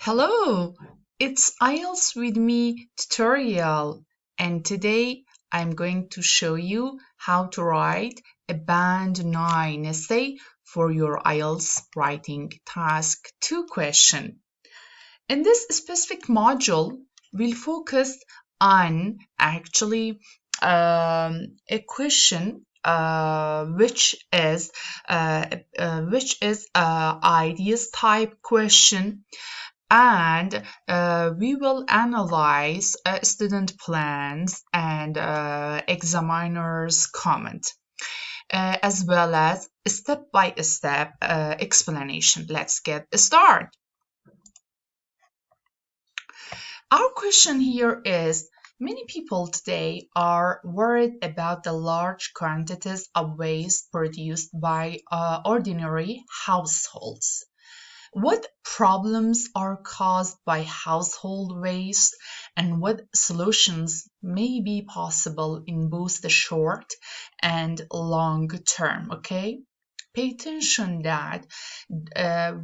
Hello, it's IELTS with me tutorial, and today I'm going to show you how to write a Band 9 essay for your IELTS writing task 2 question. In this specific module, we'll focus on a question which is ideas type question, and we will analyze student plans and examiners comment, as well as step-by-step explanation. Let's get started. Our question here is: many people today are worried about the large quantities of waste produced by ordinary households. What problems are caused by household waste, and what solutions may be possible in both the short and long term? Okay, pay attention that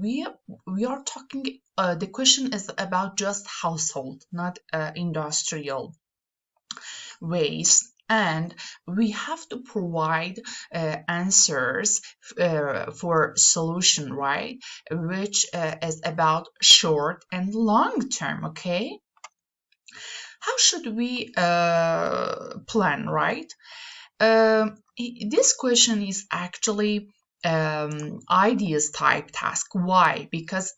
we are talking. The question is about just household, not industrial waste, and we have to provide answers for solution, right, which is about short and long term. Okay, how should we plan, right? This question is actually ideas type task. Why? Because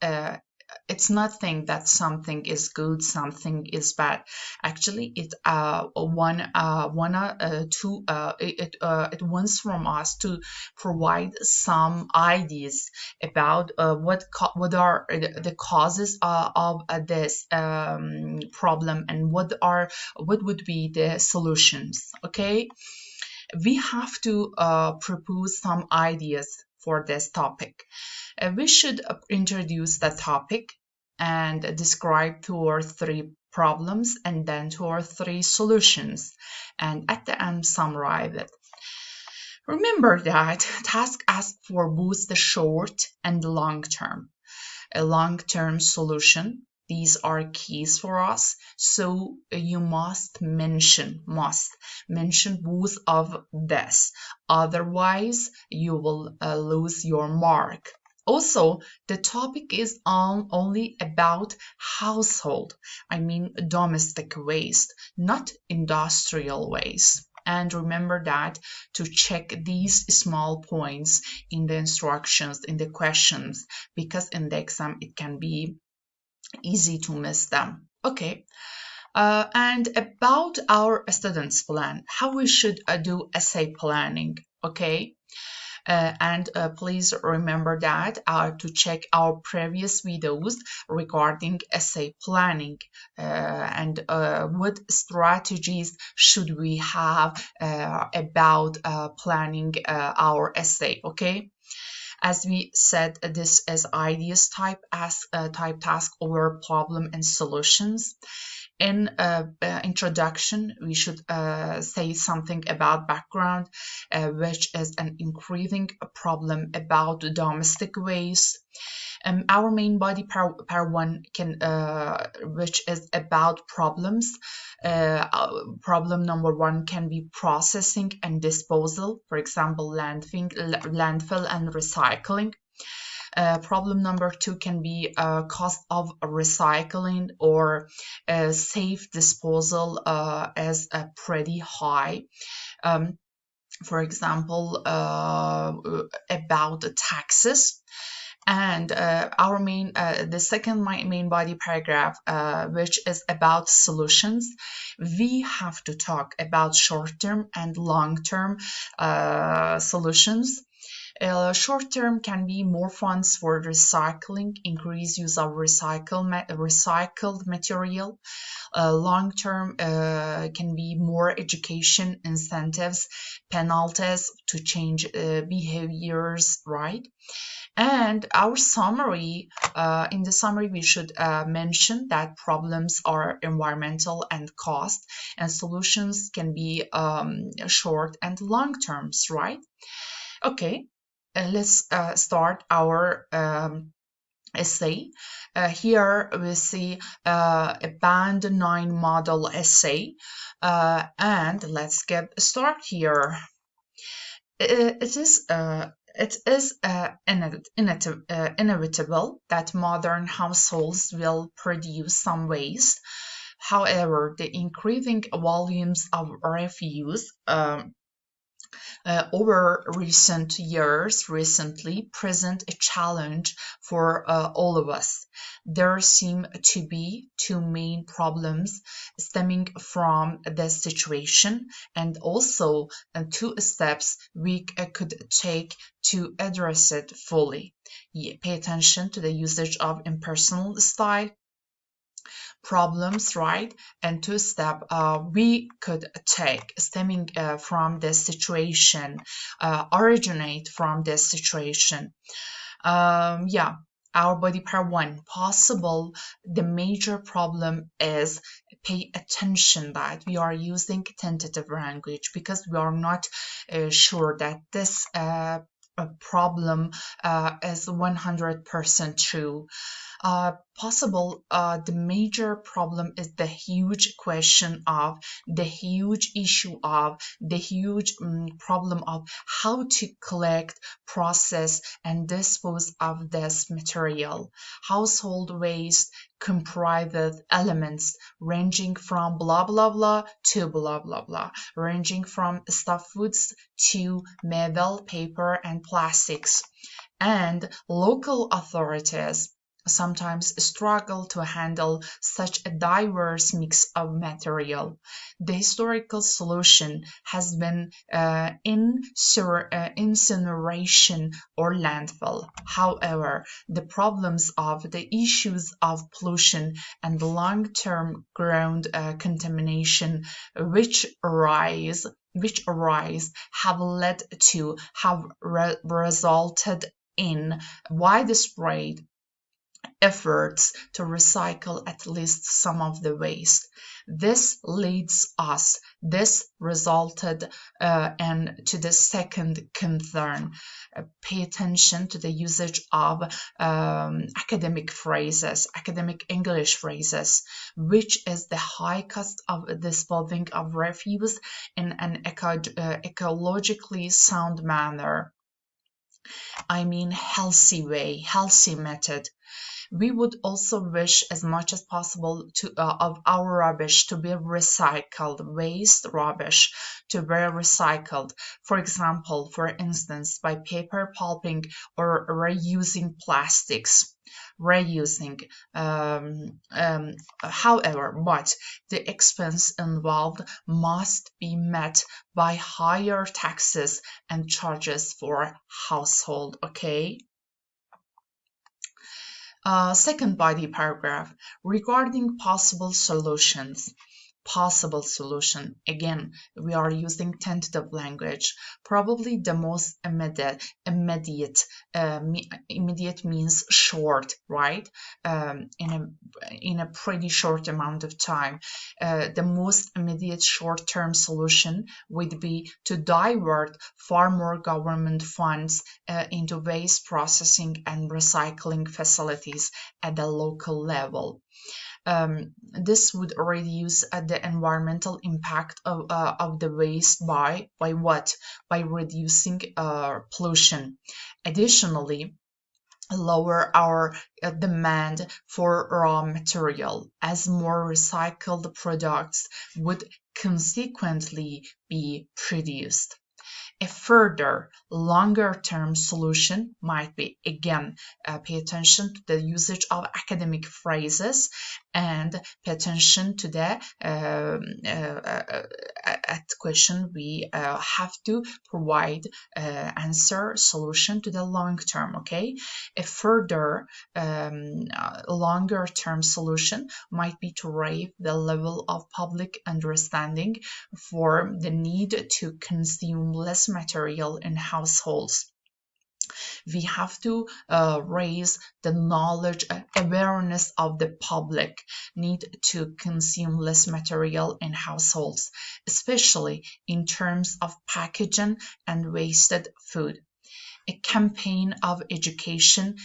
it's nothing that something is good, something is bad. Actually, it wants from us to provide some ideas about what are the causes of this problem, and what would be the solutions. Okay, we have to propose some ideas for this topic. We should introduce the topic and describe 2 or 3 problems, and then 2 or 3 solutions, and at the end summarize it. Remember that task asks for both the short and the long term. A long-term solution, these are keys for us, so you must mention both of this, otherwise you will lose your mark. Also, the topic is only about household, I mean domestic waste, not industrial waste. And remember that to check these small points in the instructions, in the questions, because in the exam it can be easy to miss them. Okay, and about our students plan, how we should do essay planning. Okay, and please remember that to check our previous videos regarding essay planning, and what strategies should we have about planning our essay. Okay, as we said, this is ideas type task over problem and solutions. In introduction, we should say something about background, which is an increasing problem about domestic waste. Our main body part 1 can, which is about problems. Problem number 1 can be processing and disposal, for example, landfill and recycling. Problem number 2 can be cost of recycling or safe disposal as pretty high. For example, about taxes. And the second main body paragraph, which is about solutions, we have to talk about short-term and long-term solutions. Short term can be more funds for recycling, increased use of recycled material. Long term can be more education, incentives, penalties to change behaviors, right? And our summary, in the summary, we should mention that problems are environmental and cost, and solutions can be short and long terms, right? Okay. Let's start our essay. Here we see a band 9 model essay, and let's get started here. It is inevitable that modern households will produce some waste. However, the increasing volumes of refuse over recently present a challenge for all of us. There seem to be two main problems stemming from this situation, and also two steps we could take to address it fully. Pay attention to the usage of impersonal style problems, right? And two step we could take stemming from this situation, originate from this situation. Yeah, our body part one possible. The major problem is pay attention that we are using tentative language because we are not sure that this problem is 100% true. Possible the major problem is the huge question of the huge issue of the huge problem of how to collect, process, and dispose of this material. Household waste comprises elements ranging from blah blah blah to blah blah blah, ranging from stuffed foods to metal, paper, and plastics. And local authorities sometimes struggle to handle such a diverse mix of material. The historical solution has been incineration or landfill. However, the problems of the issues of pollution and long-term ground contamination which arise have resulted in widespread efforts to recycle at least some of the waste. This resulted and to the second concern. Pay attention to the usage of academic English phrases, which is the high cost of disposing of refuse in an ecologically sound manner. I mean healthy method. We would also wish as much as possible of our rubbish to be recycled, waste rubbish to be recycled. For instance, by paper pulping or reusing plastics. Reusing, however, but the expense involved must be met by higher taxes and charges for household, okay? Second body paragraph regarding possible solutions. Possible solution. Again, we are using tentative language. Probably the most immediate means short, right? In a pretty short amount of time. The most immediate short-term solution would be to divert far more government funds into waste processing and recycling facilities at the local level. This would reduce the environmental impact of the waste by what? By reducing pollution. Additionally, lower our demand for raw material as more recycled products would consequently be produced. A further longer-term solution might be, again, pay attention to the usage of academic phrases and pay attention to the at question we have to provide answer solution to the long term, okay? A further longer-term solution might be to raise the level of public understanding for the need to consume less material in households. We have to raise the knowledge, awareness of the public need to consume less material in households, especially in terms of packaging and wasted food. a campaign of education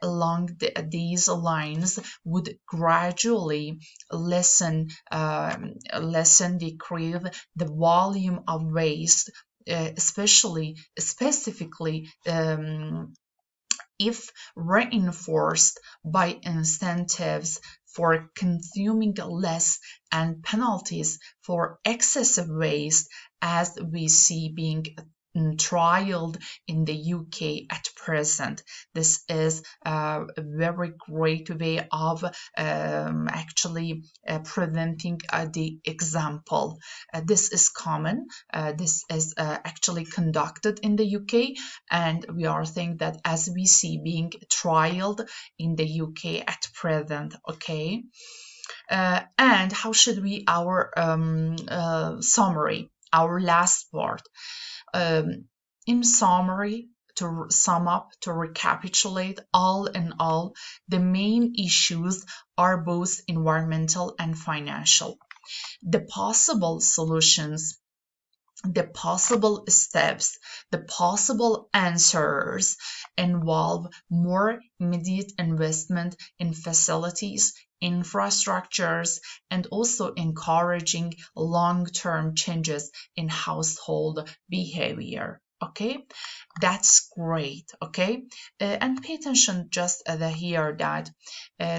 along these lines would gradually decrease the volume of waste, specifically if reinforced by incentives for consuming less and penalties for excessive waste, as we see being trialed in the UK at present. This is a very great way of actually presenting the example. This is common. This is actually conducted in the UK, and we are saying that as we see being trialed in the UK at present. Okay. And how should we our summary, our last part? In summary, to sum up, to recapitulate, all in all, the main issues are both environmental and financial. The possible solutions, the possible steps, the possible answers involve more immediate investment in facilities, infrastructures, and also encouraging long-term changes in household behavior. Okay, that's great. Okay, and pay attention just here that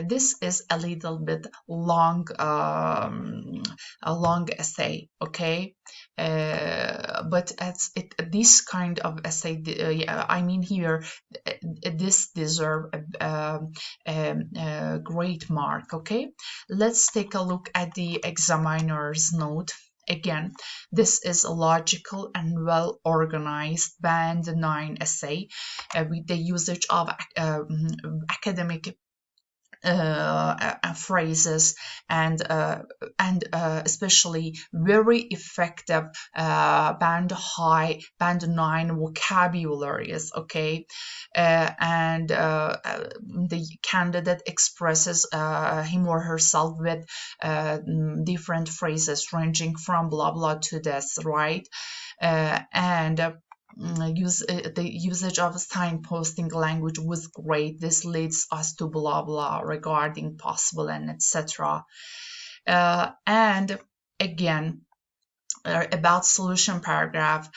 this is a little bit long, a long essay. Okay, but this kind of essay, I mean here, this deserve a great mark. Okay, let's take a look at the examiner's note. Again, this is a logical and well organized band 9 essay with the usage of academic phrases and especially very effective band 9 vocabularies. Okay, and the candidate expresses him or herself with different phrases ranging from blah blah to this, right? And the usage of signposting language was great. This leads us to blah blah regarding possible and etc. And again, about solution paragraph,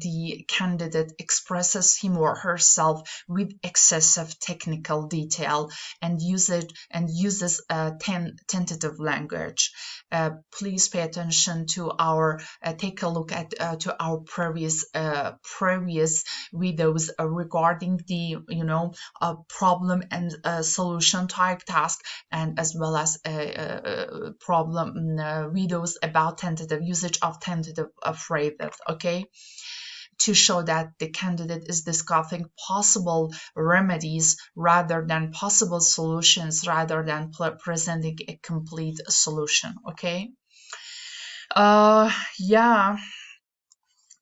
the candidate expresses him or herself with excessive technical detail and uses tentative language. Please pay attention to our take a look at to our previous videos regarding the problem and solution type task, and as well as problem videos about tentative usage of tentative phrases. Okay, to show that the candidate is discussing possible remedies rather than possible solutions, rather than presenting a complete solution. Okay, yeah,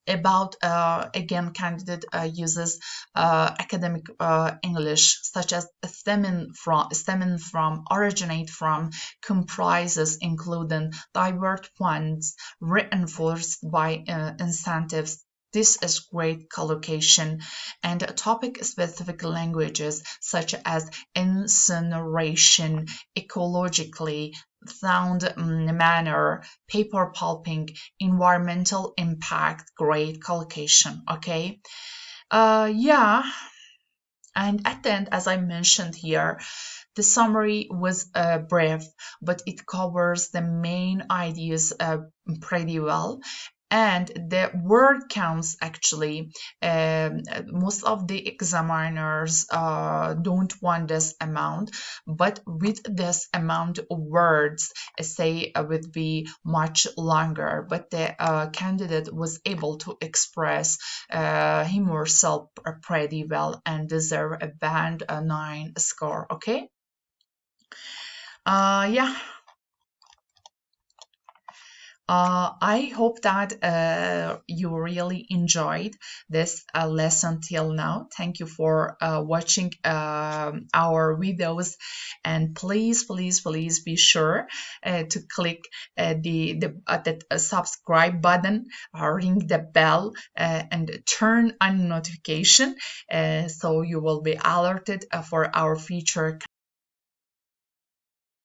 about again, candidate uses academic English such as stemming from, originate from, comprises, including, divert funds, reinforced by incentives. This is great collocation, and topic-specific languages such as incineration, ecologically sound manner, paper pulping, environmental impact, great collocation. Okay, yeah, and at the end, as I mentioned here, the summary was brief, but it covers the main ideas pretty well. And the word counts, actually, most of the examiners don't want this amount, but with this amount of words, essay would be much longer. But the candidate was able to express him or herself pretty well and deserve a band 9 score. Okay, yeah. I hope that you really enjoyed this lesson till now. Thank you for watching our videos, and please be sure to click the subscribe button, ring the bell, and turn on notification so you will be alerted for our future